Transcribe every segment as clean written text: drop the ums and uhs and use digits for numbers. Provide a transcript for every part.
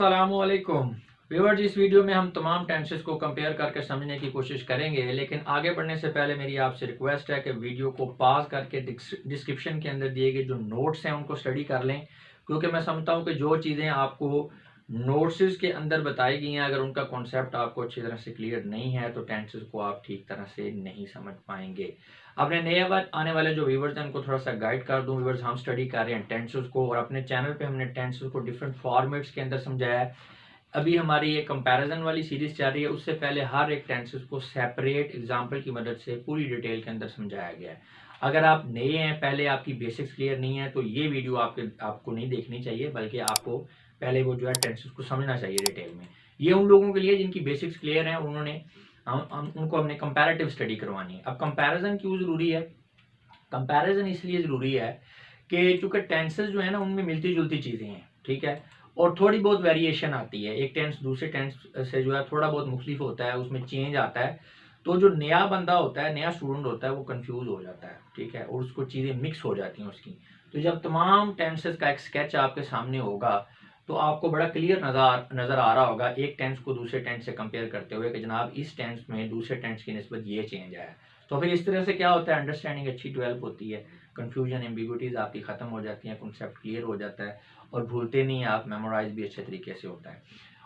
अस्सलामुअलैकुम व्यूअर्स। इस वीडियो में हम तमाम टेंसेस को कंपेयर करके समझने की कोशिश करेंगे, लेकिन आगे बढ़ने से पहले मेरी आपसे रिक्वेस्ट है कि वीडियो को पॉज करके डिस्क्रिप्शन के अंदर दिए गए जो नोट्स हैं उनको स्टडी कर लें, क्योंकि मैं समझता हूं कि जो चीज़ें आपको नोट्स के अंदर बताई गई हैं, अगर उनका कॉन्सेप्ट आपको अच्छी तरह से क्लियर नहीं है तो टेंसेस को आप ठीक तरह से नहीं समझ पाएंगे। अपने नए आने वाले जो व्यूवर्स हैं उनको थोड़ा सा गाइड कर दूं। व्यूवर्स, हम स्टडी कर रहे हैं टेंसेस को और अपने चैनल पे हमने टेंसेस को डिफरेंट फॉर्मेट्स के अंदर समझाया है। अभी हमारी ये कंपैरिजन वाली सीरीज चल रही है, उससे पहले हर एक टेंसेस को सेपरेट एग्जांपल की मदद से पूरी डिटेल के अंदर समझाया गया है। अगर आप नए हैं, पहले आपकी बेसिक्स क्लियर नहीं है, तो ये वीडियो आपको नहीं देखनी चाहिए, बल्कि आपको पहले वो जो है टेंसेस को समझना चाहिए डिटेल में। ये उन लोगों के लिए जिनकी बेसिक्स क्लियर हैं, उनको हमने कंपैरेटिव स्टडी करवानी है। अब कंपैरिजन क्यों ज़रूरी है? कंपैरिजन इसलिए ज़रूरी है कि चूंकि टेंसेस जो है ना उनमें मिलती जुलती चीज़ें हैं, ठीक है, और थोड़ी बहुत वेरिएशन आती है। एक टेंस दूसरे टेंस से जो है थोड़ा बहुत मुख्तलिफ होता है, उसमें चेंज आता है। तो जो नया बंदा होता है, नया स्टूडेंट होता है, वो कंफ्यूज हो जाता है, ठीक है, और उसको चीज़ें मिक्स हो जाती हैं उसकी। तो जब तमाम टेंसेस का एक स्केच आपके सामने होगा तो आपको बड़ा क्लियर नज़र आ रहा होगा एक टेंस को दूसरे टेंस से कंपेयर करते हुए कि जनाब इस टेंस में दूसरे टेंस की निस्बत ये चेंज आया। तो फिर इस तरह से क्या होता है, अंडरस्टैंडिंग अच्छी डेवलप होती है, कन्फ्यूजन एम्बिग्विटीज आपकी ख़त्म हो जाती हैं, कॉन्सेप्ट क्लियर हो जाता है और भूलते नहीं आप, मेमोराइज भी अच्छे तरीके से होता है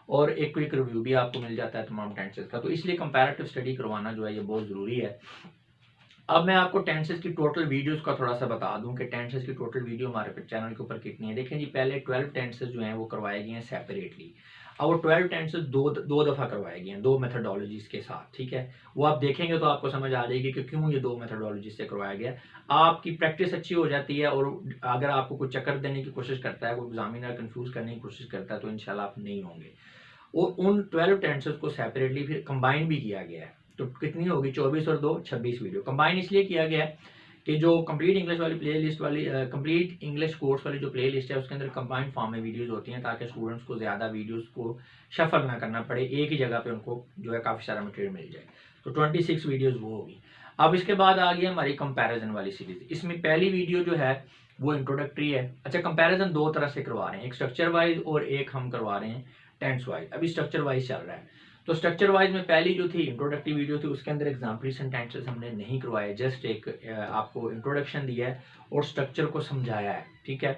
और एक क्विक रिव्यू भी आपको मिल जाता है तमाम टेंसेस का। तो इसलिए कंपैरेटिव स्टडी करवाना जो है ये बहुत ज़रूरी है। अब मैं आपको टेंसेस की टोटल वीडियोस का थोड़ा सा बता दूं कि टेंसेस की टोटल वीडियो हमारे चैनल के ऊपर कितनी है। देखें जी, पहले 12 टेंसेस जो हैं वो करवाए गए हैं सेपरेटली। अब वो 12 टेंसेस दो दफ़ा करवाए गए हैं, दो मेथडोलॉजीज़ के साथ, ठीक है। वो आप देखेंगे तो आपको समझ आ जाएगी कि क्यों ये दो मेथडोलॉजी से करवाया गया। आपकी प्रैक्टिस अच्छी हो जाती है और अगर आपको कोई चक्कर देने की कोशिश करता है, कोई एग्जामिनर कंफ्यूज करने की कोशिश करता है, तो इंशाल्लाह आप नहीं होंगे। और उन 12 टेंसेस को सेपरेटली फिर कंबाइन भी किया गया है। तो कितनी होगी? 24 और 2 26 वीडियो। कंबाइन इसलिए किया गया है कि जो कंप्लीट इंग्लिश वाली प्ले लिस्ट वाली कंप्लीट इंग्लिश कोर्स वाली जो प्ले लिस्ट है उसके अंदर कंबाइंड फॉर्म में वीडियोस होती हैं, ताकि स्टूडेंट्स को ज़्यादा वीडियोस को शफल ना करना पड़े, एक ही जगह पे उनको जो है काफ़ी सारा मटेरियल मिल जाए। तो 26 वीडियोज़ वो होगी। अब इसके बाद आ गई हमारी कंपैरिजन वाली सीरीज। इसमें पहली वीडियो जो है वो इंट्रोडक्टरी है। अच्छा, कंपैरिजन दो तरह से करवा रहे हैं, एक स्ट्रक्चर वाइज और एक हम करवा रहे हैं टेंस वाइज। अभी स्ट्रक्चर वाइज चल रहा है। तो स्ट्रक्चर वाइज में पहली जो थी इंट्रोडक्टरी वीडियो थी, उसके अंदर एग्जाम्पल सेंटेंसेस हमने नहीं करवाए, जस्ट एक आपको इंट्रोडक्शन दिया है और स्ट्रक्चर को समझाया है, ठीक है।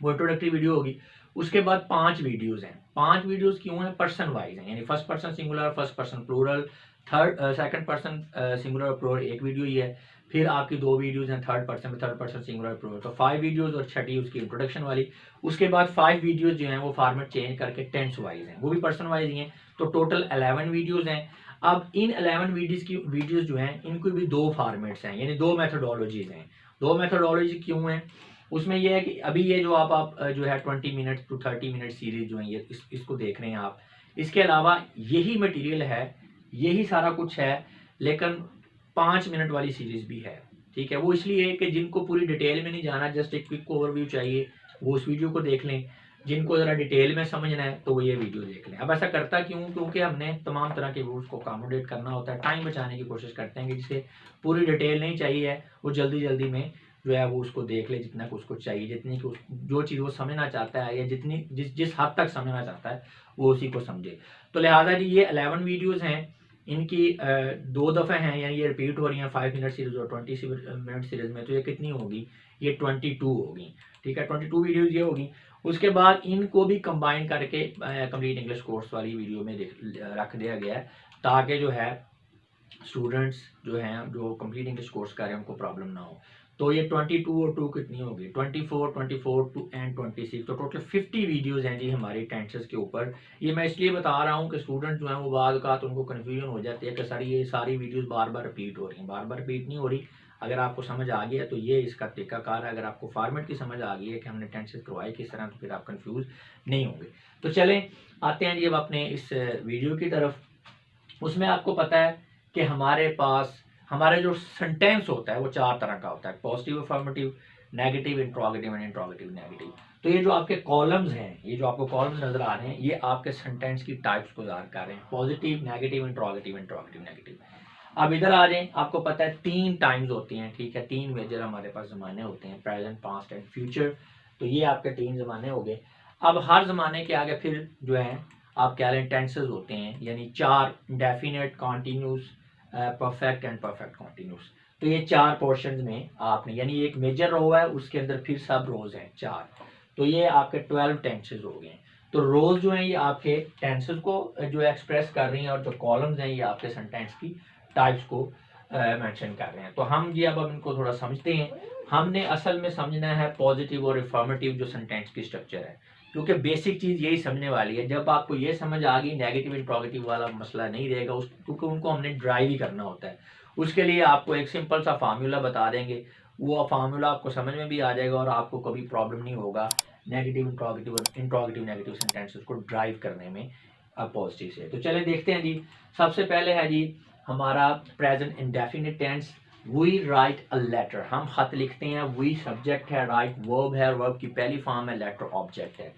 वो इंट्रोडक्टरी वीडियो होगी। उसके बाद 5 वीडियोस हैं। 5 वीडियोस क्यों हैं? पर्सन वाइज हैं, यानी first person singular, first person plural, second person singular plural एक वीडियो ही है। फिर आपकी 2 वीडियोस हैं थर्ड पर्सन सिंगुलर प्लूरल। तो 5 वीडियोस और छठी उसकी इंट्रोडक्शन वाली। उसके बाद 5 वीडियोस जो हैं वो फॉर्मेट चेंज करके टेंस वाइज हैं, वो भी पर्सन वाइज ही हैं। तो टोटल 11 वीडियोस हैं। अब इन 11 वीडियोस जो हैं इनको भी 2 फॉर्मेट्स हैं, यानी 2 मेथोडोलॉजीज हैं। 2 मेथोडोलॉजी क्यों हैं? उसमें यह है कि अभी ये जो आप जो है 20 मिनट टू 30 मिनट सीरीज जो है ये इसको देख रहे हैं आप। इसके अलावा यही मटेरियल है, यही सारा कुछ है, लेकिन 5 मिनट वाली सीरीज भी है, ठीक है। वो इसलिए कि जिनको पूरी डिटेल में नहीं जाना, जस्ट एक क्विक ओवरव्यू चाहिए, वो उस वीडियो को देख लें। जिनको ज़रा डिटेल में समझना है तो वो ये वीडियो देख लें। अब ऐसा करता क्यों? क्योंकि हमने तमाम तरह के व्यूज़ को अकोमोडेट करना होता है, टाइम बचाने की कोशिश करते हैं कि जिसे पूरी डिटेल नहीं चाहिए है वो जल्दी जल्दी में जो है वो उसको देख ले, जितना उसको चाहिए, जितनी कि जो चीज़ वो समझना चाहता है या जिस हद तक समझना चाहता है वो उसी को समझे। तो लिहाजा जी ये 11 वीडियोज़ हैं, इनकी 2 दफ़े हैं, यानी ये रिपीट हो रही हैं 5 मिनट सीरीज और 20 मिनट सीरीज में। तो ये कितनी होगी? ये 22 होगी, ठीक है। 22 वीडियोज़ ये होगी। उसके बाद इनको भी कंबाइन करके कंप्लीट इंग्लिश कोर्स वाली वीडियो में रख दिया गया है, ताकि जो है स्टूडेंट्स जो हैं जो कंप्लीट इंग्लिश कोर्स कर रहे हैं उनको प्रॉब्लम ना हो। तो ये 22 और 2 कितनी होगी? 24 टू एंड 26। तो टोटल 50 वीडियोस हैं जी हमारी टेंसेस के ऊपर। ये मैं इसलिए बता रहा हूँ कि स्टूडेंट जो हैं वो बाद का तो उनको कन्फ्यूजन हो जाती है कि सर ये सारी वीडियोस बार बार रिपीट हो रही हैं। बार बार रिपीट नहीं हो रही। अगर आपको समझ आ गया तो ये इसका तरीकाकार है। अगर आपको फॉर्मेट की समझ आ गई है कि हमने टेंसेस करवाए किस तरह, तो फिर आप कन्फ्यूज नहीं होंगे। तो चलें आते हैं जी अब अपने इस वीडियो की तरफ। उसमें आपको पता है कि हमारे पास हमारे जो सेंटेंस होता है वो 4 तरह का होता है, positive, affirmative, negative, interrogative and interrogative negative. तो ये जो आपके कॉलम्स हैं, ये जो आपको कॉलम्स नजर आ रहे हैं, ये आपके सेंटेंस की टाइप्स को ज़ाहिर कर रहे हैं, positive, negative, interrogative, interrogative, negative. अब इधर आ जाएं, आपको पता है 3 टाइम्स होती हैं, ठीक है। 3 मेजर हमारे पास ज़माने होते हैं, प्रेजेंट, पास्ट एंड फ्यूचर। तो ये आपके 3 ज़माने हो गए। अब हर ज़माने के आगे फिर जो है आप कह लें टेंसेस होते हैं, यानी 4 definite, continuous, perfect and perfect continuous. तो ये 4 पोर्शंस में आपने, यानी एक मेजर रो है, उसके अंदर फिर सब रोज हैं 4, तो ये आपके 12 टेंसेस हो गए। तो रोज जो हैं ये आपके टेंसेस को जो एक्सप्रेस कर रही हैं, और जो कॉलम्स हैं ये आपके सेंटेंस की टाइप्स को मेंशन कर रहे हैं। तो हम ये अब इनको थोड़ा समझते हैं। हमने असल में समझना है पॉजिटिव और इन्फॉर्मेटिव जो सेंटेंस की स्ट्रक्चर है, क्योंकि बेसिक चीज़ यही समझने वाली है। जब आपको ये समझ आ गई, नेगेटिव इंट्रोगेटिव वाला मसला नहीं रहेगा उस, क्योंकि उनको हमने ड्राइव ही करना होता है। उसके लिए आपको एक सिंपल सा फार्मूला बता देंगे, वो फार्मूला आपको समझ में भी आ जाएगा और आपको कभी प्रॉब्लम नहीं होगा नेगेटिव इंट्रोगेटिव और इंट्रोगेटिव नेगेटिव सेंटेंसेस को ड्राइव करने में पॉजिटिव से। तो चले देखते हैं जी। सबसे पहले है जी हमारा present indefinite tense. We write a letter, हम खत लिखते हैं। वी सब्जेक्ट है, राइट वर्ब है, वर्ब की पहली फॉर्म है, लेटर ऑब्जेक्ट है।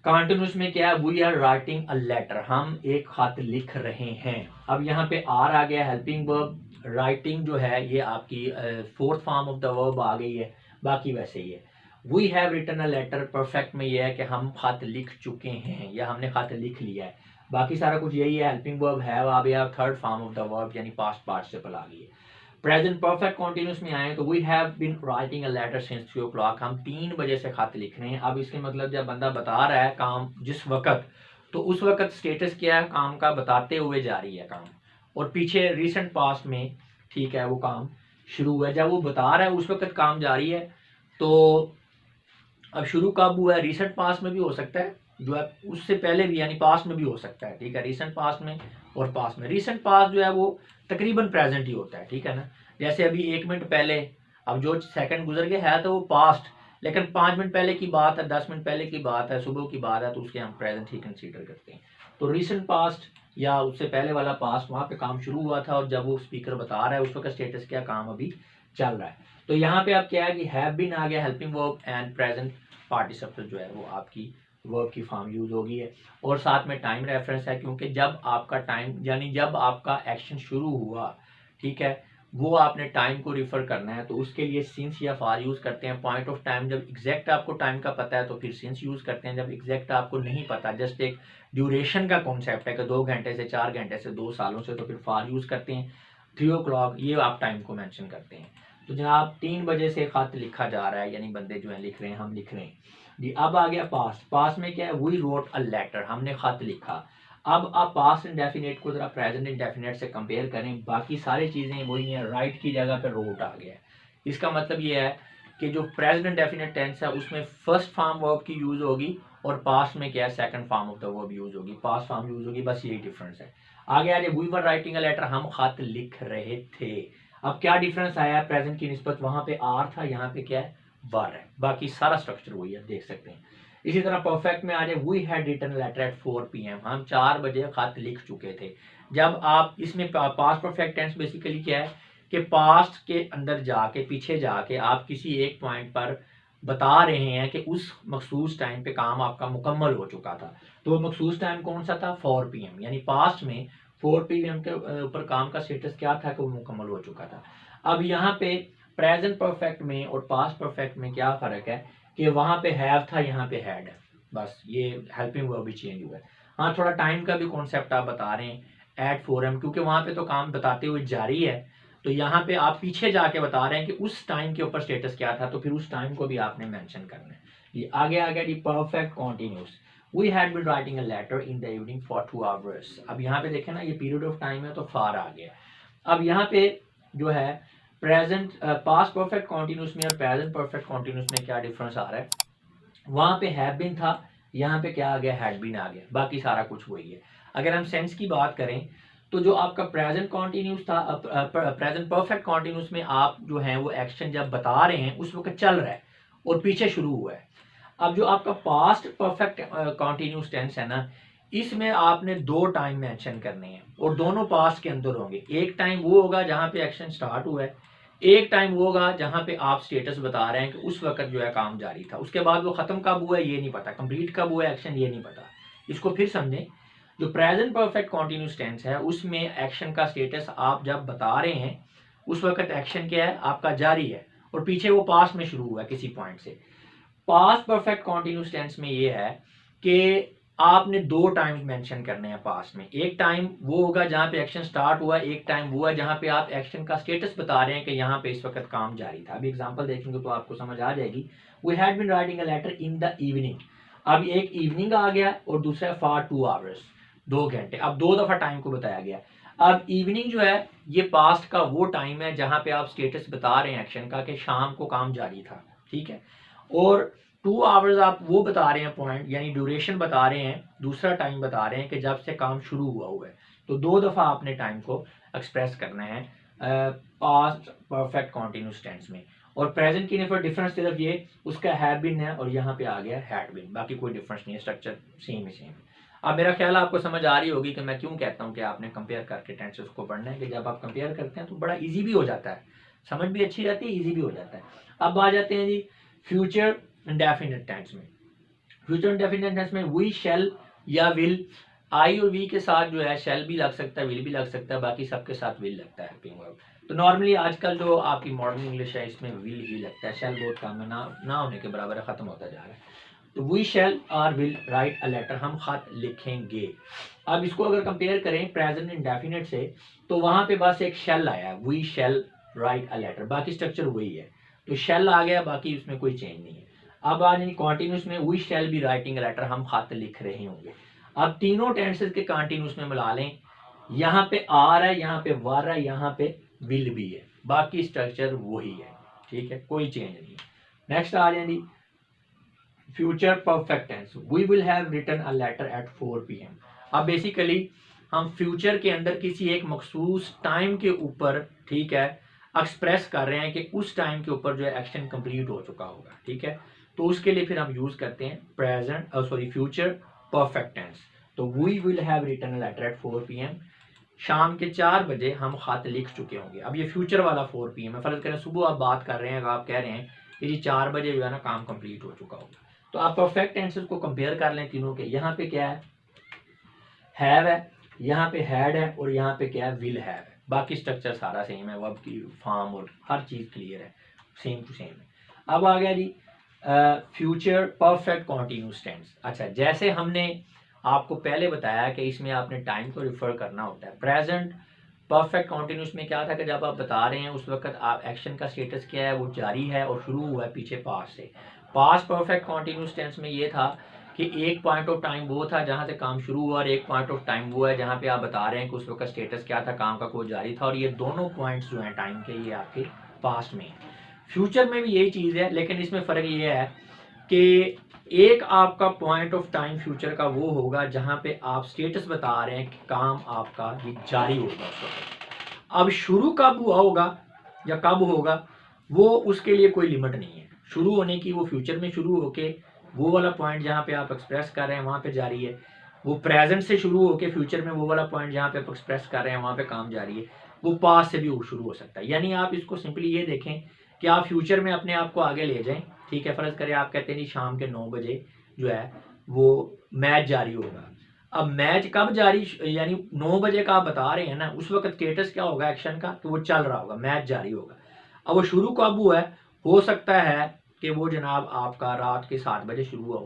कॉन्टिन्यूस में क्या है, we are writing a letter, हम एक खत लिख रहे हैं। अब यहाँ पे आर आ गया, हेल्पिंग वर्ब। राइटिंग जो है ये आपकी fourth form of the verb आ गई है, बाकी वैसे ही है। We have written a letter, perfect में ये है कि हम खत लिख चुके हैं या हमने खत लिख लिया है, बाकी सारा कुछ यही है। हेल्पिंग वर्ब हैव आ गया, third form of the verb यानी पास्ट पार्टिसिपल आ गई है। प्रेजेंट परफेक्ट कॉन्टिन्यूस में आए तो we have been writing a letter since 3 o'clock, हम 3 बजे से खत लिख रहे हैं। अब इसके मतलब जब बंदा बता रहा है काम जिस वक्त, तो उस वक्त स्टेटस क्या है, काम का बताते हुए जारी है काम, और पीछे रिसेंट पास्ट में ठीक है वो काम शुरू है। जब वो बता रहा है उस वक्त काम जारी है, तो अब शुरू कब हुआ है, रिसेंट पास्ट में भी हो सकता है, जो है उससे पहले भी यानी पास्ट में भी हो सकता है, ठीक है। रिसेंट पास्ट में और पास्ट में, रिसेंट पास्ट जो है वो तकरीबन प्रेजेंट ही होता है, ठीक है ना। जैसे अभी 1 मिनट पहले, अब जो सेकंड गुजर गया है तो वो पास्ट, लेकिन 5 मिनट पहले की बात है, 10 मिनट पहले की बात है, सुबह की बात है, तो उसके हम प्रेजेंट ही कंसीडर करते हैं। तो रिसेंट पास्ट या उससे पहले वाला पास्ट, वहाँ पे काम शुरू हुआ था और जब वो स्पीकर बता रहा है उस वक्त स्टेटस क्या, काम अभी चल रहा है। तो यहाँ पे आप क्या है कि हैव बीन आ गया, helping verb, and present participle जो है वो आपकी वर्ब की फॉर्म यूज होगी है। और साथ में टाइम रेफरेंस है, क्योंकि जब आपका टाइम यानी जब आपका एक्शन शुरू हुआ, ठीक है, वो आपने टाइम को रिफर करना है, तो उसके लिए सिंस या फॉर यूज करते हैं। पॉइंट ऑफ टाइम, जब एग्जैक्ट आपको टाइम का पता है तो फिर सिंस यूज करते हैं। जब एग्जैक्ट आपको नहीं पता, जस्ट एक ड्यूरेशन का कॉन्सेप्ट है कि 2 घंटे से 4 घंटे से 2 सालों से, तो फिर फॉर यूज करते हैं। 3 o'clock ये आप टाइम को मेंशन करते हैं। तो जनाब 3 बजे से खत लिखा जा रहा है, यानी बंदे जो है लिख रहे हैं, हम लिख रहे हैं जी। अब आ गया पास्ट। पास्ट में क्या है, वी रोट अ लेटर, हमने खत लिखा। अब आप पास्ट इंडेफिनेट को जरा प्रेजेंट इंडेफिनेट से कंपेयर करें, बाकी सारी चीज़ें वही हैं, राइट की जगह पर रोट आ गया है। इसका मतलब ये है कि जो प्रेजेंट इंडेफिनेट टेंस है उसमें फर्स्ट फॉर्म वर्ब की यूज़ होगी, और पास्ट में क्या है, second form of the verb use होगी, पास्ट फॉर्म यूज़ होगी, बस यही डिफरेंस है। आगे आ जाए, we were writing a letter, हम खत लिख रहे थे। अब क्या डिफरेंस आया है प्रेजेंट की निस्बत, वहां पे आर था, यहाँ पे क्या है, वर है, बाकी सारा स्ट्रक्चर वही है, देख सकते हैं। इसी तरह परफेक्ट में आ जाए, we had written letter at 4 PM, हम 4 बजे खत लिख चुके थे। जब आप इसमें पास्ट परफेक्ट टेंस बेसिकली क्या है कि पास्ट के अंदर जाके, पीछे जाके आप किसी एक पॉइंट पर बता रहे हैं कि उस मखसूस टाइम पे काम आपका मुकम्मल हो चुका था। तो वो मखसूस टाइम कौन सा था, 4 PM, यानी पास्ट में 4 PM के ऊपर काम का स्टेटस क्या था कि वो मुकम्मल हो चुका था। अब यहाँ पे प्रेजेंट परफेक्ट में और पास्ट परफेक्ट में क्या फ़र्क है कि वहाँ पे हैव था, यहाँ पे हैड है, बस ये हेल्पिंग वर्ब भी चेंज हुआ है। हाँ, थोड़ा टाइम का भी कॉन्सेप्ट आप बता रहे हैं एट 4M, क्योंकि वहाँ पे तो काम बताते हुए जारी है, तो यहाँ पे आप पीछे जाके बता रहे हैं कि उस टाइम के ऊपर स्टेटस क्या था, तो फिर उस टाइम को भी आपने मेंशन करना है। ये आगे आ गया जी perfect continuous. We had been writing a letter in the evening for 2 hours। अब यहाँ पे देखें ना, ये पीरियड ऑफ टाइम है तो फार आ गया। अब यहाँ पे जो है प्रेजेंट पास्ट परफेक्ट कॉन्टिन्यूस में और प्रेजेंट परफेक्ट कॉन्टिन्यूस में क्या डिफरेंस आ रहा है, वहां पे हैव बीन था, यहाँ पे क्या आ गया, हैड बीन आ गया, बाकी सारा कुछ वही है। अगर हम सेंस की बात करें तो जो आपका प्रेजेंट कॉन्टिन्यूस था, प्रेजेंट परफेक्ट कॉन्टिन्यूस में आप जो है वो एक्शन जब बता रहे हैं उस वक्त चल रहा है और पीछे शुरू हुआ है। अब जो आपका पास्ट परफेक्ट कॉन्टिन्यूस टेंस है ना, इसमें आपने 2 टाइम मेंशन करने हैं और दोनों पास्ट के अंदर होंगे। एक टाइम वो होगा जहां पे एक्शन स्टार्ट हुआ है, एक टाइम वो होगा जहां पे आप स्टेटस बता रहे हैं कि उस वक्त जो है काम जारी था। उसके बाद वो खत्म कब हुआ है ये नहीं पता, कंप्लीट कब हुआ है एक्शन ये नहीं पता। इसको फिर समझें, जो प्रेजेंट परफेक्ट कॉन्टिन्यूस टेंस है उसमें एक्शन का स्टेटस आप जब बता रहे हैं उस वक्त एक्शन क्या है आपका जारी है और पीछे वो पास्ट में शुरू हुआ है किसी पॉइंट से। पास्ट परफेक्ट कॉन्टिन्यूस टेंस में ये है कि आपने दो टाइम्स मेंशन करने हैं पास्ट में। एक टाइम वो होगा जहाँ पे एक्शन स्टार्ट हुआ, एक टाइम वो है जहाँ पे आप एक्शन का स्टेटस बता रहे हैं कि यहाँ पे इस वक्त काम जारी था। अभी एग्जांपल देखेंगे तो आपको समझ आ जाएगी। We had been writing a letter in the evening. अब एक इवनिंग आ गया और दूसरा फॉर 2 आवर्स, 2 घंटे। अब दो दफा टाइम को बताया गया। अब इवनिंग जो है ये पास्ट का वो टाइम है जहाँ पे आप स्टेटस बता रहे हैं एक्शन का कि शाम को काम जारी था, ठीक है। और 2 आवर्स आप वो बता रहे हैं पॉइंट, यानी ड्यूरेशन बता रहे हैं, दूसरा टाइम बता रहे हैं कि जब से काम शुरू हुआ है। तो दो दफ़ा आपने टाइम को एक्सप्रेस करना है पास्ट परफेक्ट कॉन्टिन्यूस टेंस में। और प्रेजेंट की पर डिफरेंस सिर्फ ये उसका हैव बीन है और यहाँ पे आ गया हैड बीन, बाकी कोई डिफरेंस नहीं है, स्ट्रक्चर सेम ही सेम। अब मेरा ख्याल आपको समझ आ रही होगी कि मैं क्यों कहता हूँ कि आपने कंपेयर करके टेंसेस को पढ़ना है, कि जब आप कंपेयर करते हैं तो बड़ा ईजी भी हो जाता है, समझ भी अच्छी जाती है, ईजी भी हो जाता है। अब आ जाते हैं जी फ्यूचर इंडेफिनिट टेंस में। फ्यूचर इंडेफिनिट टेंस में वी शैल या विल, आई और वी के साथ जो है शैल भी लग सकता है, विल भी लग सकता है, बाकी सबके साथ विल लगता है हेल्पिंग वर्ब। तो नॉर्मली आजकल जो आपकी मॉडर्न इंग्लिश है इसमें विल ही लगता है, शैल बहुत कम है, ना होने के बराबर है, खत्म होता जा रहा है। तो वी शैल और विल राइट अ लेटर, हम खत लिखेंगे। अब इसको अगर कंपेयर करें प्रेजेंट इंडेफिनिट से तो वहां पे बस एक शैल आया है, we shall write a letter, बाकी स्ट्रक्चर वही है। तो शैल आ गया, बाकी उसमें कोई चेंज नहीं है। अब आ जाए कॉन्टिन्यूस में we shall be writing letter, हम खत लिख रहे होंगे। अब तीनों टेंसेस के कॉन्टिन्यूस में मिला लें, यहाँ पे आर है, यहाँ पे वर है, यहाँ पे विल भी है, बाकी स्ट्रक्चर वही है, ठीक है, कोई चेंज नहीं। नेक्स्ट आ जाए future perfect tense, we will have written a letter at 4 PM। अब बेसिकली हम फ्यूचर के अंदर किसी एक मखसूस टाइम के ऊपर, ठीक है, एक्सप्रेस कर रहे हैं कि उस टाइम के ऊपर जो है एक्शन कंप्लीट हो चुका होगा, ठीक है। तो उसके लिए फिर हम यूज करते हैं फ्यूचर परफेक्ट टेंस। तो we will have written a letter at 4 PM, शाम के 4 बजे हम खत लिख चुके होंगे। अब ये फ्यूचर वाला 4 PM है, फर्ज करें सुबह आप बात कर रहे हैं, आप कह रहे हैं कि जी 4 बजे जो है ना काम कंप्लीट हो चुका होगा। तो आप परफेक्ट टेंसेस को कंपेयर कर लें तीनों के। यहाँ पे क्या है, हैव है, यहाँ पे हैड है, और यहाँ पे क्या है, विल हैव है। बाकी स्ट्रक्चर सारा सेम है, वर्ब की फॉर्म और हर चीज क्लियर है, सेम टू सेम है। अब आ गया जी फ्यूचर परफेक्ट कॉन्टिन्यूस टेंस। अच्छा, जैसे हमने आपको पहले बताया कि इसमें आपने टाइम को रिफर करना होता है। प्रेजेंट परफेक्ट कॉन्टिन्यूस में क्या था कि जब आप बता रहे हैं उस वक्त आप एक्शन का स्टेटस क्या है, वो जारी है और शुरू हुआ है पीछे पास से। पास्ट परफेक्ट कॉन्टिन्यूस टेंस में ये था कि एक पॉइंट ऑफ टाइम वो था जहां से काम शुरू हुआ और एक पॉइंट ऑफ टाइम वो है जहां पे आप बता रहे हैं कि उस वक्त स्टेटस क्या था, काम का कोई जारी था। और ये दोनों पॉइंट्स जो हैं टाइम के, ये आपके पास्ट में। फ्यूचर में भी यही चीज़ है, लेकिन इसमें फ़र्क ये है कि एक आपका पॉइंट ऑफ टाइम फ्यूचर का वो होगा जहां पे आप स्टेटस बता रहे हैं कि काम आपका ये जारी होगा उस वक्त। अब शुरू कब हुआ होगा या कब होगा, वो उसके लिए कोई लिमिट नहीं है शुरू होने की। वो फ्यूचर में शुरू होके वो वाला पॉइंट जहाँ पे आप एक्सप्रेस कर रहे हैं वहाँ पे जारी है। वो प्रेजेंट से शुरू होके फ्यूचर में वो वाला पॉइंट जहाँ पे आप एक्सप्रेस कर रहे हैं वहाँ पे काम जारी है। वो पास से भी शुरू हो सकता है। यानी आप इसको सिंपली ये देखें कि आप फ्यूचर में अपने आप को आगे ले जाएं, ठीक है। फर्ज करें आप कहते हैं नहीं शाम के 9 बजे जो है वो मैच जारी होगा। अब मैच कब जारी, यानी 9 बजे का आप बता रहे हैं ना, उस वक्त स्टेटस क्या होगा एक्शन का, तो वो चल रहा होगा, मैच जारी होगा। अब वो शुरू कब हुआ है, हो सकता है कि वो जनाब आपका रात के 7 बजे शुरू हुआ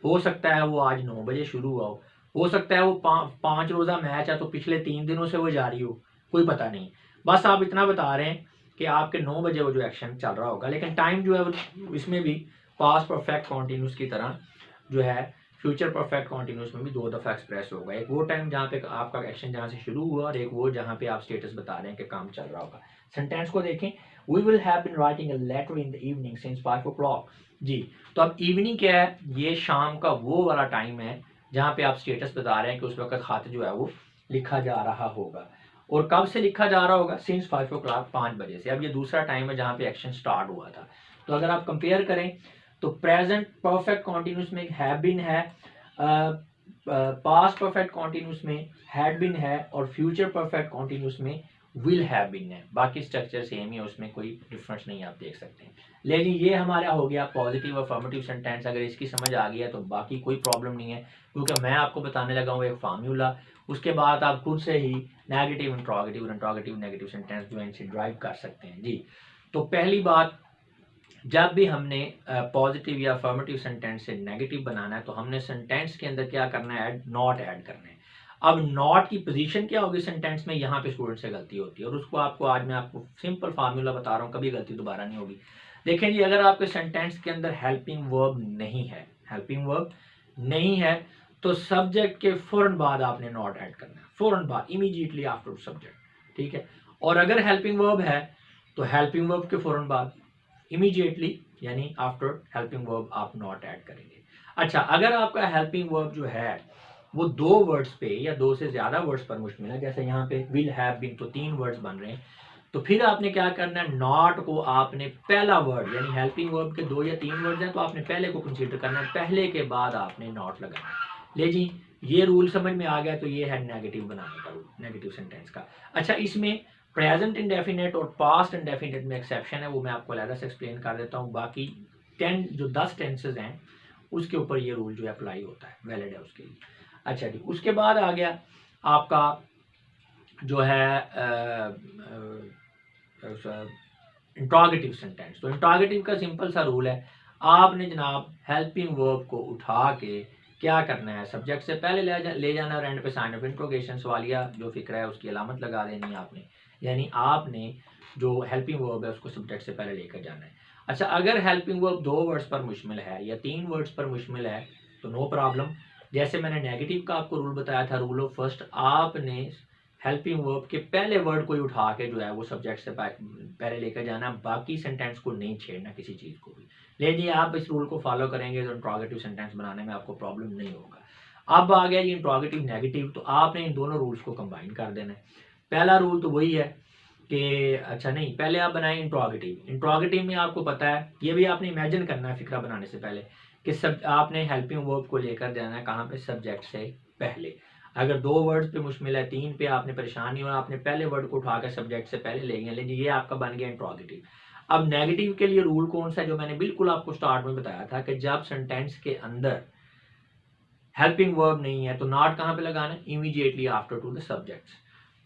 हो सकता है वो आज 9 बजे शुरू हुआ हो सकता है वो 5 रोज़ा मैच है तो पिछले 3 दिनों से वो जारी हो, कोई पता नहीं। बस आप इतना बता रहे हैं कि आपके 9 बजे वो जो एक्शन चल रहा होगा, लेकिन टाइम जो है वो इसमें भी पास्ट परफेक्ट कॉन्टिन्यूस की तरह जो है फ्यूचर परफेक्ट कॉन्टिन्यूस में भी 2 दफ़ा एक्सप्रेस होगा। एक वो टाइम जहाँ पे आपका एक्शन जहाँ से शुरू हुआ और एक वो जहाँ पे आप स्टेटस बता रहे हैं कि काम चल रहा होगा। सेंटेंस को देखें, we will have been writing a letter in the evening since 5 o'clock। जी, तो अब इवनिंग क्या है, ये शाम का वो वाला टाइम है जहाँ पे आप स्टेटस बता रहे हैं कि उस वक्त खत जो है वो लिखा जा रहा होगा। और कब से लिखा जा रहा होगा, सिंस 5 o'clock, 5 बजे से। अब ये दूसरा टाइम है जहाँ पे एक्शन स्टार्ट हुआ था। तो अगर आप कंपेयर करें तो प्रेजेंट परफेक्ट कॉन्टिन्यूस में हैव बीन है, पास्ट परफेक्ट कॉन्टिन्यूस में हैड बीन है, और फ्यूचर परफेक्ट कॉन्टिन्यूस में विल हैव बीन है। बाकी स्ट्रक्चर सेम ही है, उसमें कोई डिफरेंस नहीं आप देख सकते हैं। लेकिन ये हमारा हो गया पॉजिटिव अफर्मेटिव सेंटेंस। अगर इसकी समझ आ गई है तो बाकी कोई प्रॉब्लम नहीं है, क्योंकि मैं आपको बताने लगा हूँ एक फार्मूला। उसके बाद आप खुद से ही नेगेटिव इंट्रोगेटिव नेगेटिव सेंटेंस जो है इनसे ड्राइव कर सकते हैं। जी, तो पहली बात जब भी हमने पॉजिटिव या अफर्मेटिव सेंटेंस से नेगेटिव बनाना है तो हमने सेंटेंस के अंदर क्या करना है, नॉट ऐड करना है। अब नॉट की पोजीशन क्या होगी सेंटेंस में, यहाँ पे स्टूडेंट से गलती होती है और उसको आपको आज मैं आपको सिंपल फार्मूला बता रहा हूँ, कभी गलती दोबारा नहीं होगी। देखें जी, अगर आपके सेंटेंस के अंदर हेल्पिंग वर्ब नहीं है, हेल्पिंग वर्ब नहीं है, तो सब्जेक्ट के फौरन बाद आपने नॉट ऐड करना है, फौरन बाद, इमीडिएटली आफ्टर सब्जेक्ट, ठीक है। और अगर हेल्पिंग वर्ब है तो हेल्पिंग वर्ब के फौरन बाद, इमीडिएटली यानी आफ्टर हेल्पिंग वर्ब आप नॉट ऐड करेंगे। अच्छा, अगर आपका हेल्पिंग वर्ब जो है वो दो वर्ड्स पे या दो से ज्यादा वर्ड्स पर मुश्तमिल है, जैसे यहाँ पे विल हैव बीन तो 3 वर्ड्स बन रहे हैं, तो फिर आपने क्या करना है, नॉट को आपने पहला वर्ड यानी हेल्पिंग वर्ब के 2 या 3 वर्ड्स हैं तो आपने पहले को कंसीडर करना है, पहले के बाद आपने नॉट लगाना है। ले जी, ये रूल समझ में आ गया। तो ये है नेगेटिव बनाने का रूल, नेगेटिव सेंटेंस का। अच्छा, इसमें प्रेजेंट इंडेफिनेट और पास्ट इंडेफिनेट में एक्सेप्शन है, वो मैं आपको अलग से एक्सप्लेन कर देता हूँ। बाकी 10 टेंसेज हैं उसके ऊपर ये रूल जो है अप्लाई होता है, वैलिड है उसके लिए। अच्छा जी, उसके बाद आ गया आपका जो है इंट्रोगेटिव सेंटेंस। तो इंट्रोगेटिव का सिंपल सा रूल है, आपने जनाब हेल्पिंग वर्ब को उठा के क्या करना है, सब्जेक्ट से पहले ले जाना और एंड पे साइन ऑफ इंट्रोगेशन सवालिया जो फिक्र है उसकी अलामत लगा देनी है आपने, यानी आपने जो हेल्पिंग वर्ब है उसको सब्जेक्ट से पहले लेकर जाना है। अच्छा, अगर हेल्पिंग वर्ब 2 वर्ड्स पर मुश्तमिल है या 3 वर्ड्स पर मुश्तमिल है तो नो प्रॉब्लम। जैसे मैंने नेगेटिव का आपको रूल बताया था, रूल ऑफ फर्स्ट, आपने हेल्पिंग वर्ब के पहले वर्ड को ही उठा के जो है वो सब्जेक्ट से पहले लेकर जाना, बाकी सेंटेंस को नहीं छेड़ना किसी चीज़ को भी। लेकिन आप इस रूल को फॉलो करेंगे तो इंट्रोगेटिव सेंटेंस बनाने में आपको प्रॉब्लम नहीं होगा। अब आ गया ये इंट्रोगेटिव नेगेटिव, तो आपने इन दोनों रूल्स को कंबाइन कर देना है। पहला रूल तो वही है कि अच्छा नहीं, पहले आप बनाएं इंट्रोगेटिव। इंट्रोगेटिव में आपको पता है, ये भी आपने इमेजिन करना है फिक्रा बनाने से पहले, कि सब आपने हेल्पिंग वर्ब को लेकर जाना है कहाँ पे, सब्जेक्ट से पहले। अगर 2 वर्ड्स पे मुश्किल है, 3 पे आपने परेशान नहीं होना, आपने पहले वर्ड को उठा कर सब्जेक्ट से पहले ले गए, लेकिन ये आपका बन गया इंट्रोगेटिव। अब नेगेटिव के लिए रूल कौन सा है, जो मैंने बिल्कुल आपको स्टार्ट में बताया था कि जब सेंटेंस के अंदर हेल्पिंग वर्ब नहीं है तो नॉट कहाँ पे लगाना है, immediately after two the subjects.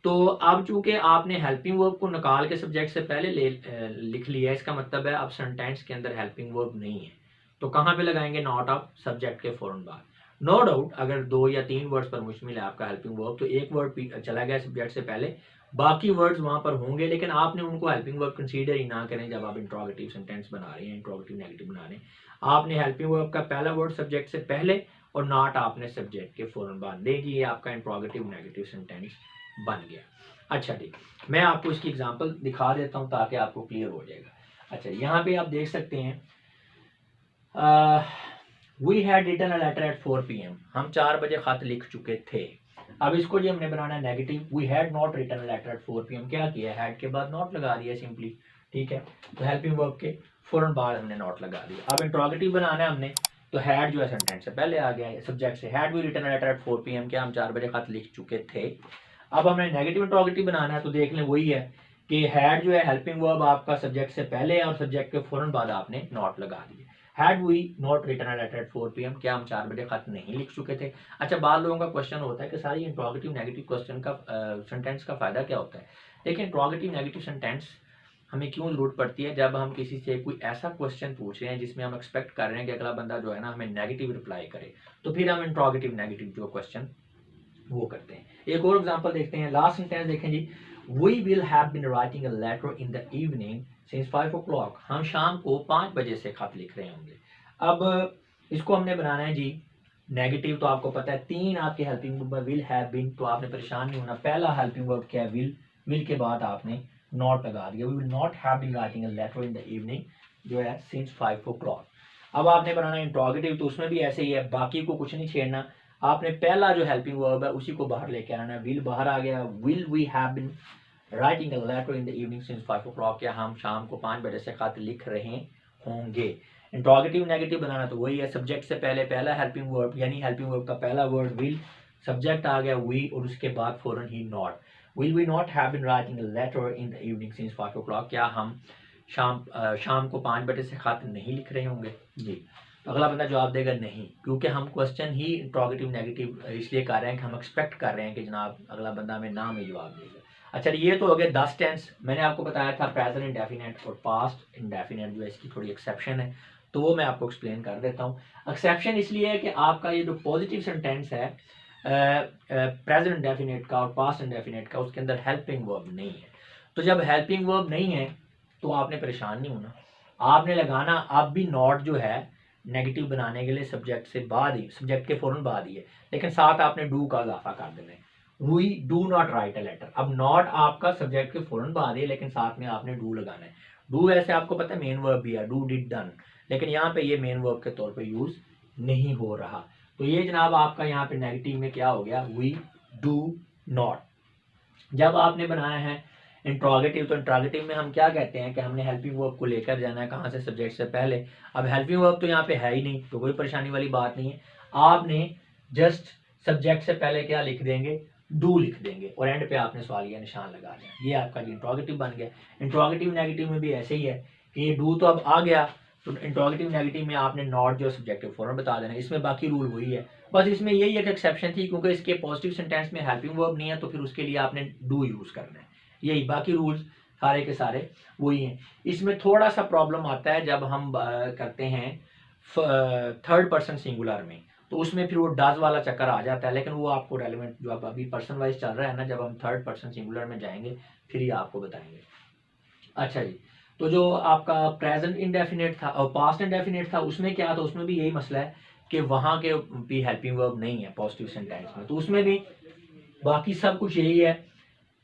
तो अब चूंकि आपने हेल्पिंग वर्ब को निकाल के सब्जेक्ट से पहले लिख लिया, इसका मतलब है अब सेंटेंस के अंदर हेल्पिंग वर्ब नहीं है, तो कहाँ पे लगाएंगे, नॉट ऑफ सब्जेक्ट के फौरन बाद। नो डाउट अगर 2 या 3 वर्ड्स पर मुश्तमिल है आपका हेल्पिंग वर्ब तो एक वर्ड चला गया सब्जेक्ट से पहले, बाकी वर्ड्स वहां पर होंगे, लेकिन आपने उनको हेल्पिंग वर्ब कंसीडर ही ना करें जब आप इंट्रोगेटिव सेंटेंस बना रहे हैं, इंट्रोगेटिव नेगेटिव बना रहे हैं। आपने हेल्पिंग वर्ब का पहला वर्ड सब्जेक्ट से पहले और नॉट आपने सब्जेक्ट के फौरन बाद देगी, ये आपका इंट्रोगेटिव नेगेटिव सेंटेंस बन गया। अच्छा जी, मैं आपको इसकी एग्जांपल दिखा देता हूं ताकि आपको क्लियर हो जाएगा। अच्छा, यहाँ पे आप देख सकते हैं, we had written a letter at 4 PM, हम 4 बजे खत लिख चुके थे। अब इसको जी हमने बनाना है negative, we had not written a letter at 4 PM, क्या किया, हैड के बाद नॉट लगा दिया सिंपली, ठीक है। तो हेल्पिंग वर्ब के फौरन बाद हमने नॉट लगा दिया। अब इंट्रोगेटिव बनाना है हमने, तो हैड जो है सेंटेंस से पहले आ गया है, सब्जेक्ट से, had we written a letter at 4 PM, क्या हम 4 बजे खत लिख चुके थे। अब हमने नेगेटिव इंट्रोगेटिव बनाना है, तो देख लें वही है कि हैड जो है हेल्पिंग वर्ब आपका सब्जेक्ट से पहले है और सब्जेक्ट के फौरन बाद आपने नॉट लगा दिया। Had we not written a letter at 4 PM, क्या हम 4 बजे खत नहीं लिख चुके थे। अच्छा, बाद लोगों का क्वेश्चन होता है कि सारी इंट्रोगेटिव नेगेटिव क्वेश्चन का सेंटेंस का फायदा क्या होता है। देखिए, इंट्रोगेटिव नेगेटिव सेंटेंस हमें क्यों जरूरत पड़ती है, जब हम किसी से कोई ऐसा क्वेश्चन पूछ रहे हैं जिसमें हम एक्सपेक्ट कर रहे हैं कि अगला बंदा जो है ना हमें नेगेटिव रिप्लाई करे, तो फिर हम इंट्रोगेटिव नेगेटिव जो क्वेश्चन वो करते हैं। एक और एग्जांपल देखते हैं, लास्ट सेंटेंस देखें जी, we will have been writing a letter in the evening since 5 o'clock, हम शाम को 5 बजे से खत लिख रहे होंगे। अब इसको हमने बनाना है जी नेगेटिव, तो आपको पता है 3 आपके helping verb will have been, तो आपने परेशान नहीं होना, पहला हेल्पिंग वर्ब क्या है, विल के बाद आपने नॉट लगा दिया, we will not have been writing a letter in the evening जो है सिंस 5 o'clock। अब आपने बनाना है इंट्रोगेटिव, तो उसमें भी ऐसे ही है, बाकी को कुछ नहीं छेड़ना, आपने पहला जो हेल्पिंग वर्ब है उसी को बाहर लेके आना है। विल बाहर आ गया, will we have been writing a letter in the evening since 5 o'clock, क्या हम शाम को 5 बजे से खत लिख रहे होंगे। इंट्रोगेटिव नेगेटिव बनाना तो वही है, सब्जेक्ट से पहले पहला हेल्पिंग वर्ब यानी हेल्पिंग वर्ब का पहला वर्ड विल, सब्जेक्ट आ गया वी और उसके बाद फौरन ही not. Will we not have been writing a letter in the evening since 5 o'clock, क्या हम शाम को 5 बजे से खत नहीं लिख रहे होंगे जी। तो अगला बंदा जवाब देगा नहीं, क्योंकि हम क्वेश्चन ही इंट्रोगेटिव नेगेटिव इसलिए कर रहे हैं कि हम एक्सपेक्ट कर रहे हैं कि जनाब अगला बंदा हमें ना में जवाब देगा। अच्छा, ये तो हो गए 10 टेंस। मैंने आपको बताया था प्रेजेंट इंडेफिनिट और पास्ट इंडेफिनिट जो है इसकी थोड़ी एक्सेप्शन है, तो वो मैं आपको एक्सप्लेन कर देता हूँ। एक्सेप्शन इसलिए है कि आपका ये जो पॉजिटिव सेंटेंस है प्रेजेंट इंडेफिनिट का और पास्ट इंडेफिनिट का, उसके अंदर हेल्पिंग वर्ब नहीं है। तो जब हेल्पिंग वर्ब नहीं है तो आपने परेशान नहीं होना, आपने लगाना अब भी नॉट जो है नेगेटिव बनाने के लिए सब्जेक्ट से बाद ही, सब्जेक्ट के फौरन बाद ही है, लेकिन साथ आपने डू का इजाफा कर देना है। We do not write a letter. अब नॉट आपका सब्जेक्ट के फौरन बाद है, लेकिन साथ में आपने डू लगाना है। डू वैसे आपको पता है मेन वर्ब भी है, डू डिड डन, लेकिन यहाँ पे ये मेन वर्ब के तौर पे यूज नहीं हो रहा। तो ये जनाब आपका यहाँ पे नेगेटिव में क्या हो गया, वी डू नॉट। जब आपने बनाया है इंट्रोगेटिव, तो इंट्रोगेटिव में हम क्या कहते हैं कि हमने हेल्पिंग वर्ब को लेकर जाना है कहाँ से, सब्जेक्ट से पहले। अब हेल्पिंग वर्ब तो यहाँ पे है ही नहीं, तो कोई परेशानी वाली बात नहीं है। आपने जस्ट सब्जेक्ट से पहले क्या लिख देंगे, डू लिख देंगे, और एंड पे आपने सवालिया निशान लगा दिया। ये आपका इंट्रोगेटिव बन गया। इंट्रोगेटिव नेगेटिव में भी ऐसे ही है कि ये डू तो अब आ गया, तो इंट्रोगेटिव नेगेटिव में आपने नॉट जो सब्जेक्टिव फौरन बता देना। इसमें बाकी रूल वही है, बस इसमें यही एक एक्सेप्शन थी, क्योंकि इसके पॉजिटिव सेंटेंस में हेल्पिंग वर्ब नहीं है, तो फिर उसके लिए आपने डू यूज करना है। यही, बाकी रूल्स सारे के सारे वही हैं। इसमें थोड़ा सा प्रॉब्लम आता है जब हम करते हैं थर्ड पर्सन सिंगुलर में, तो उसमें फिर वो डज वाला चक्कर आ जाता है, लेकिन वो आपको रेलिवेंट जो अब अभी पर्सन वाइज चल रहा है ना, जब हम थर्ड पर्सन सिंगुलर में जाएंगे फिर ही आपको बताएंगे। अच्छा जी, तो जो आपका प्रेजेंट इंडेफिनिट था और पास्ट इंडेफिनिट था, उसमें क्या था, उसमें भी यही मसला है कि वहाँ के भी हेल्पिंग वर्ब नहीं है पॉजिटिव सेंटेंस में, तो उसमें भी बाकी सब कुछ यही है।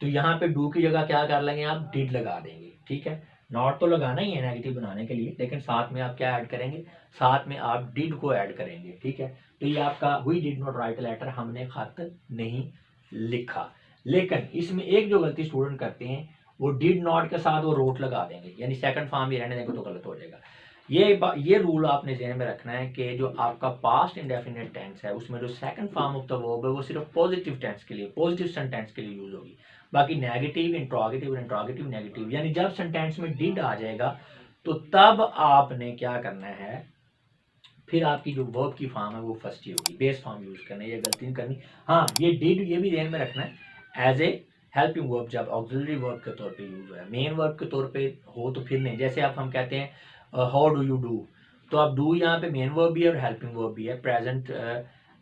तो यहाँ पे डू की जगह क्या कर लेंगे, आप डिड लगा देंगे, ठीक है। नॉट तो लगाना ही है नेगेटिव बनाने के लिए, लेकिन साथ में आप क्या ऐड करेंगे, साथ में आप डिड को ऐड करेंगे, ठीक है। तो ये आपका we did not write letter, हमने खत नहीं लिखा। लेकिन इसमें एक जो गलती स्टूडेंट करते हैं, वो डिड नॉट के साथ वो रोट लगा देंगे, यानी सेकंड फॉर्म ही रहने देंगे, तो गलत हो जाएगा। ये रूल आपने ज़हन में रखना है कि जो आपका पास्ट इंडेफिनिट टेंस है, उसमें जो second form of the verb है वो सिर्फ पॉजिटिव टेंस के लिए, पॉजिटिव सेंटेंस के लिए यूज होगी। बाकी नेगेटिव, इंट्रोगेटिव, इंट्रोगेटिव नेगेटिव, यानी जब सेंटेंस में डिड आ जाएगा तो तब आपने क्या करना है, फिर आपकी जो वर्ब की फॉर्म है वो फर्स्ट ही होगी, बेस फॉर्म यूज करना है, ये गलती नहीं करनी। हाँ, ये डिड ये भी ध्यान में रखना है एज ए हेल्पिंग वर्ब, जब ऑक्सिलरी वर्ब के तौर पे यूज हो है, मेन वर्ब के तौर पे हो तो फिर नहीं। जैसे आप हम कहते हैं हाउ डू यू डू, तो अब डू यहाँ पे मेन वर्ब भी है और हेल्पिंग वर्ब भी है प्रेजेंट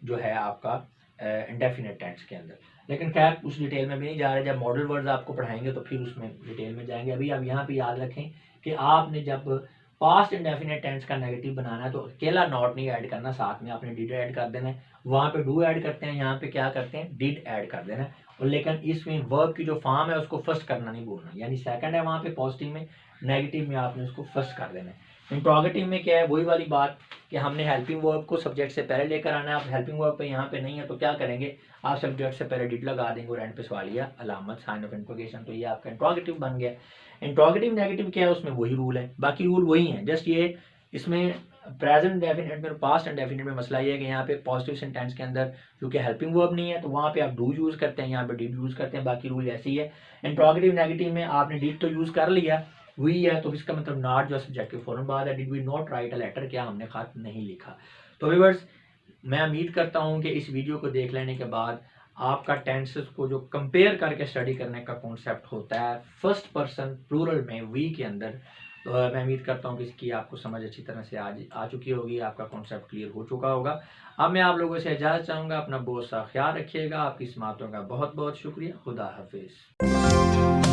जो है आपका इंडेफिनिट टेंस के अंदर। लेकिन खैर उस डिटेल में भी नहीं जा रहे, जब मॉडल वर्ड्स आपको पढ़ाएंगे तो फिर उसमें डिटेल में जाएंगे। अभी आप यहाँ पे याद रखें कि आपने जब पास्ट इंडेफिनिट टेंस का नेगेटिव बनाना है तो अकेला नॉट नहीं ऐड करना, साथ में आपने डिड ऐड कर देना है। वहाँ पे डू ऐड करते हैं, यहाँ पे क्या करते हैं, डिड ऐड कर देना है। और लेकिन इसमें वर्ब की जो फॉर्म है उसको फर्स्ट करना नहीं भूलना, यानी सेकंड है वहाँ पे पॉजिटिव में, नेगेटिव में आपने उसको फर्स्ट कर देना है। इंट्रोगेटिव में क्या है, वही वाली बात कि हमने हेल्पिंग वर्ब को सब्जेक्ट से पहले लेकर आना है। आप हेल्पिंग वर्ब पे यहाँ पे नहीं है तो क्या करेंगे, आप सब्जेक्ट से पहले डिड लगा देंगे और एंड पे सवालिया अलामत, साइन ऑफ इंट्रोगेशन, तो ये आपका इंट्रोगेटिव बन गया। इंट्रोगेटिव नेगेटिव क्या है, उसमें वही रूल है, बाकी रूल वही है, जस्ट ये इसमें प्रेजेंट इंडेफिनिट में, पास्ट इंडेफिनिट में मसला ये है कि यहाँ पे पॉजिटिव सेंटेंस के अंदर क्योंकि हेल्पिंग वर्ब नहीं है तो वहाँ पे आप डू यूज करते हैं, यहाँ पे डिड यूज करते हैं, बाकी रूल ऐसे ही है। इंट्रोगेटिव नेगेटिव में आपने डिड तो यूज कर लिया, वी है तो इसका मतलब नॉट जो सब्जेक्ट के फौरन बाद है, did we not write a letter, क्या हमने खत नहीं लिखा। तो व्यूअर्स, मैं उम्मीद करता हूँ कि इस वीडियो को देख लेने के बाद आपका टेंसेस को जो कंपेयर करके स्टडी करने का कॉन्सेप्ट होता है फर्स्ट पर्सन प्लूरल में वी के अंदर, तो मैं उम्मीद करता हूँ कि इसकी आपको समझ अच्छी तरह से आज आ चुकी होगी, आपका कॉन्सेप्ट क्लियर हो चुका होगा। अब मैं आप लोगों से इजाज़त चाहूँगा, अपना बहुत सा ख्याल रखिएगा, आपकी समातों का बहुत बहुत शुक्रिया, खुदा हाफिज़।